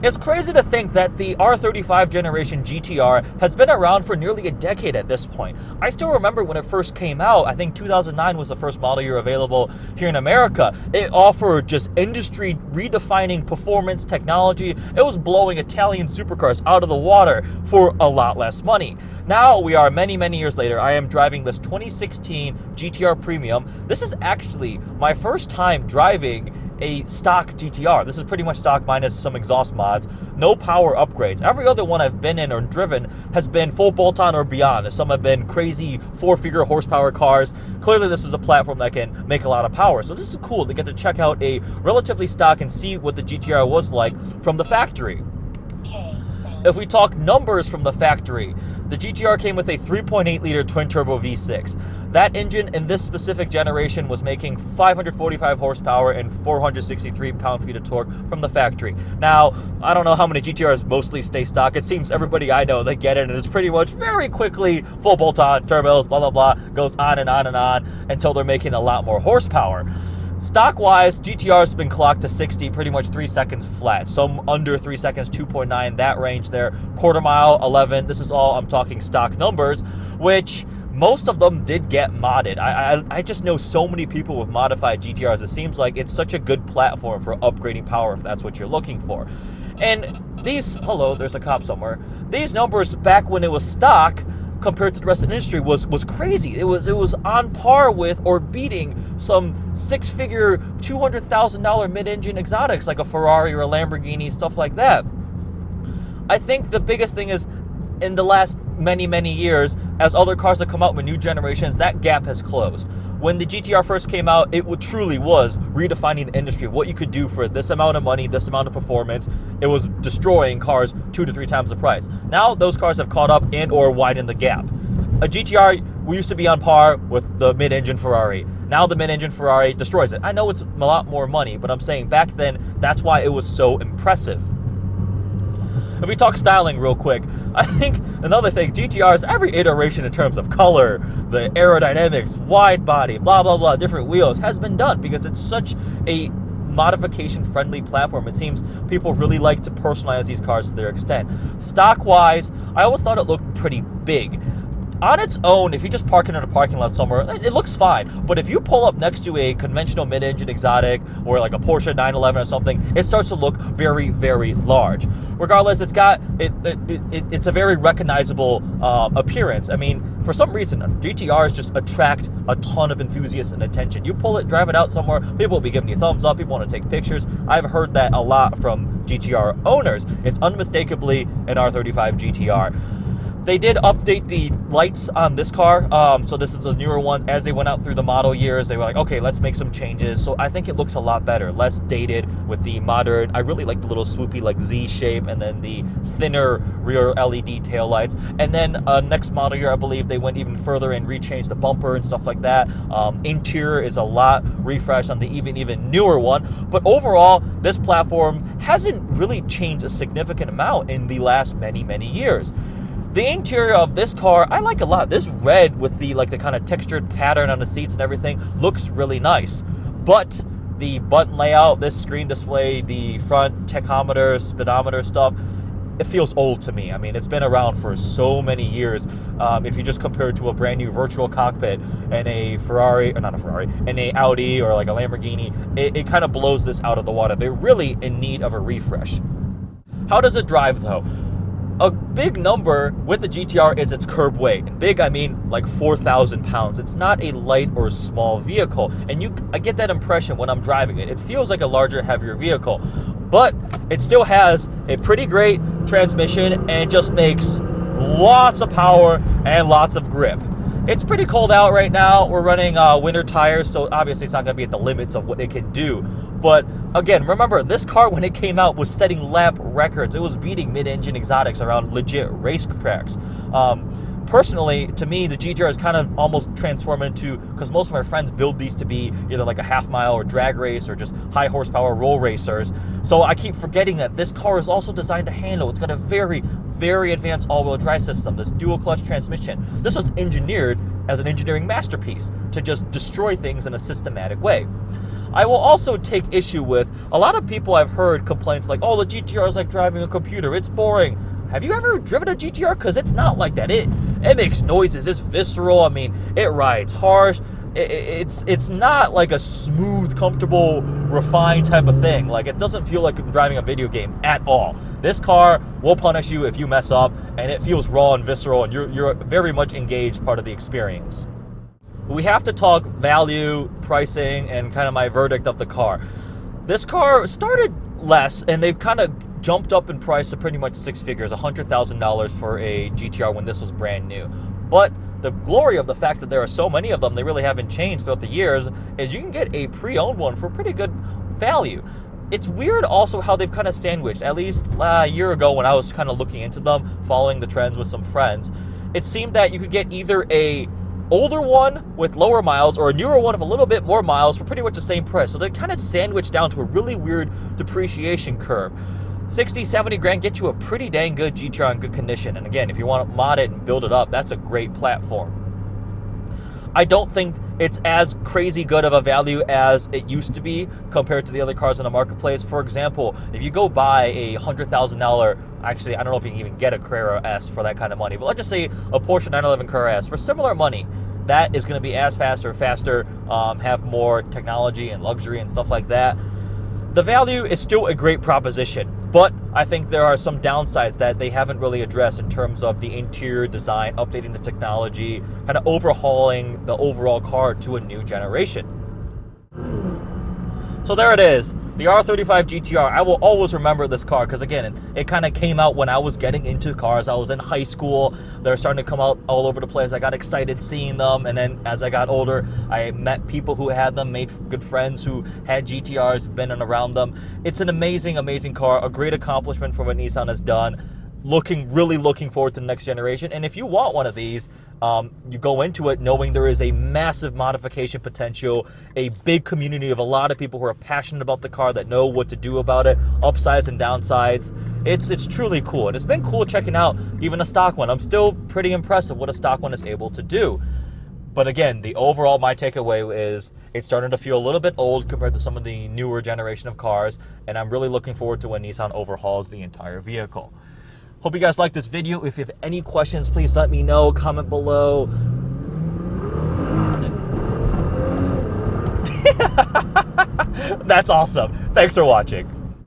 It's crazy to think that the R35 generation GT-R has been around for nearly a decade at this point. I still remember when it first came out. I think 2009 was the first model year available here in America. It offered just industry redefining performance technology. It was blowing Italian supercars out of the water for a lot less money. Now we are many, many years later. I am driving this 2016 GT-R Premium. This is actually my first time driving a stock GT-R. This is pretty much stock minus some exhaust mods, no power upgrades. Every other one I've been in or driven has been full bolt-on or beyond. Some have been crazy 4-figure horsepower cars. Clearly this is a platform that can make a lot of power. So this is cool to get to check out a relatively stock and see what the GT-R was like from the factory. If we talk numbers from the factory, the GT-R came with a 3.8-liter twin-turbo V6. That engine in this specific generation was making 545 horsepower and 463 pound-feet of torque from the factory. Now, I don't know how many GT-Rs mostly stay stock. It seems everybody I know, they get it, and it's pretty much very quickly full bolt-on, turbos, blah, blah, blah, goes on and on and on until they're making a lot more horsepower. Stock-wise, GT-R's been clocked to 60 pretty much 3 seconds flat. Some under 3 seconds, 2.9, that range there. Quarter mile, 11. This is all, I'm talking stock numbers, which most of them did get modded. I just know so many people with modified GT-Rs. It seems like it's such a good platform for upgrading power if that's what you're looking for. And these, hello, there's a cop somewhere. These numbers back when it was stock compared to the rest of the industry was crazy. It was on par with or beating some 6-figure, $200,000 mid-engine exotics like a Ferrari or a Lamborghini, stuff like that. I think the biggest thing is in the last many, many years, as other cars have come out with new generations, that gap has closed. When the GT-R first came out, it truly was redefining the industry. What you could do for this amount of money, this amount of performance, it was destroying cars 2 to 3 times the price. Now those cars have caught up and or widened the gap. A GT-R, we used to be on par with the mid-engine Ferrari. Now the mid-engine Ferrari destroys it. I know it's a lot more money, but I'm saying back then, that's why it was so impressive. If we talk styling real quick, I think another thing, GT-Rs, every iteration in terms of color, the aerodynamics, wide body, blah, blah, blah, different wheels has been done because it's such a modification-friendly platform. It seems people really like to personalize these cars to their extent. Stock-wise, I always thought it looked pretty big. On its own, if you just park it in a parking lot somewhere, it looks fine. But if you pull up next to a conventional mid-engine exotic or like a Porsche 911 or something, it starts to look very, very large. Regardless, it's a very recognizable appearance. I mean, for some reason, GT-Rs just attract a ton of enthusiasts and attention. You pull it, drive it out somewhere, people will be giving you thumbs up, people want to take pictures. I've heard that a lot from GT-R owners. It's unmistakably an R35 GT-R. They did update the lights on this car, so this is the newer ones. As they went out through the model years, they were like, okay, let's make some changes. So I think it looks a lot better, less dated with the modern. I really like the little swoopy like Z shape and then the thinner rear LED taillights. And then next model year, I believe they went even further and rechanged the bumper and stuff like that. Interior is a lot refreshed on the even newer one. But overall, this platform hasn't really changed a significant amount in the last many, many years. The interior of this car, I like a lot. This red with the kind of textured pattern on the seats and everything looks really nice. But the button layout, this screen display, the front tachometer, speedometer stuff, it feels old to me. I mean, it's been around for so many years. If you just compare it to a brand new virtual cockpit and a Ferrari, or not a Ferrari, and a Audi or like a Lamborghini, it kind of blows this out of the water. They're really in need of a refresh. How does it drive though? A big number with the GT-R is its curb weight. And big, I mean like 4,000 pounds. It's not a light or small vehicle. And I get that impression when I'm driving it. It feels like a larger, heavier vehicle. But it still has a pretty great transmission and just makes lots of power and lots of grip. It's pretty cold out right now. We're running winter tires, so obviously it's not going to be at the limits of what it can do. But again, remember, this car, when it came out, was setting lap records. It was beating mid-engine exotics around legit race tracks. Personally, to me, the GT-R is kind of almost transformed into, because most of my friends build these to be either like a half mile or drag race or just high horsepower roll racers. So I keep forgetting that this car is also designed to handle. It's got a very, very advanced all-wheel drive system, this dual clutch transmission. This was engineered as an engineering masterpiece to just destroy things in a systematic way. I will also take issue with a lot of people. I've heard complaints like, oh, the GT-R is like driving a computer, it's boring. Have you ever driven a GT-R? Because it's not like that. It makes noises, it's visceral. I mean, it rides harsh. It's not like a smooth, comfortable, refined type of thing. Like, it doesn't feel like I'm driving a video game at all. This car will punish you if you mess up, and it feels raw and visceral, and you're very much engaged part of the experience. We have to talk value, pricing, and kind of my verdict of the car. This car started less, and they've kind of jumped up in price to pretty much six figures, $100,000 for a GT-R when this was brand new. But the glory of the fact that there are so many of them, they really haven't changed throughout the years, is you can get a pre-owned one for pretty good value. It's weird also how they've kind of sandwiched, at least a year ago when I was kind of looking into them, following the trends with some friends, it seemed that you could get either a older one with lower miles or a newer one with a little bit more miles for pretty much the same price. So they kind of sandwiched down to a really weird depreciation curve. 60, 70 grand gets you a pretty dang good GT-R in good condition. And again, if you want to mod it and build it up, that's a great platform. I don't think it's as crazy good of a value as it used to be compared to the other cars in the marketplace. For example, if you go buy a $100,000, actually, I don't know if you can even get a Carrera S for that kind of money, but let's just say a Porsche 911 Carrera S for similar money, that is going to be as faster, have more technology and luxury and stuff like that. The value is still a great proposition, but I think there are some downsides that they haven't really addressed in terms of the interior design, updating the technology, kind of overhauling the overall car to a new generation. So there it is, the R35 GT-R. I will always remember this car because, again, it kind of came out when I was getting into cars. I was in high school. They're starting to come out all over the place. I got excited seeing them, and then as I got older, I met people who had them, made good friends who had GT-Rs, been around them. It's an amazing, amazing car, a great accomplishment for what Nissan has done. Really looking forward to the next generation. And if you want one of these, you go into it knowing there is a massive modification potential, a big community of a lot of people who are passionate about the car that know what to do about it, upsides and downsides. It's truly cool. And it's been cool checking out even a stock one. I'm still pretty impressed with what a stock one is able to do. But again, my takeaway is it's starting to feel a little bit old compared to some of the newer generation of cars. And I'm really looking forward to when Nissan overhauls the entire vehicle. Hope you guys liked this video. If you have any questions, please let me know. Comment below. That's awesome. Thanks for watching.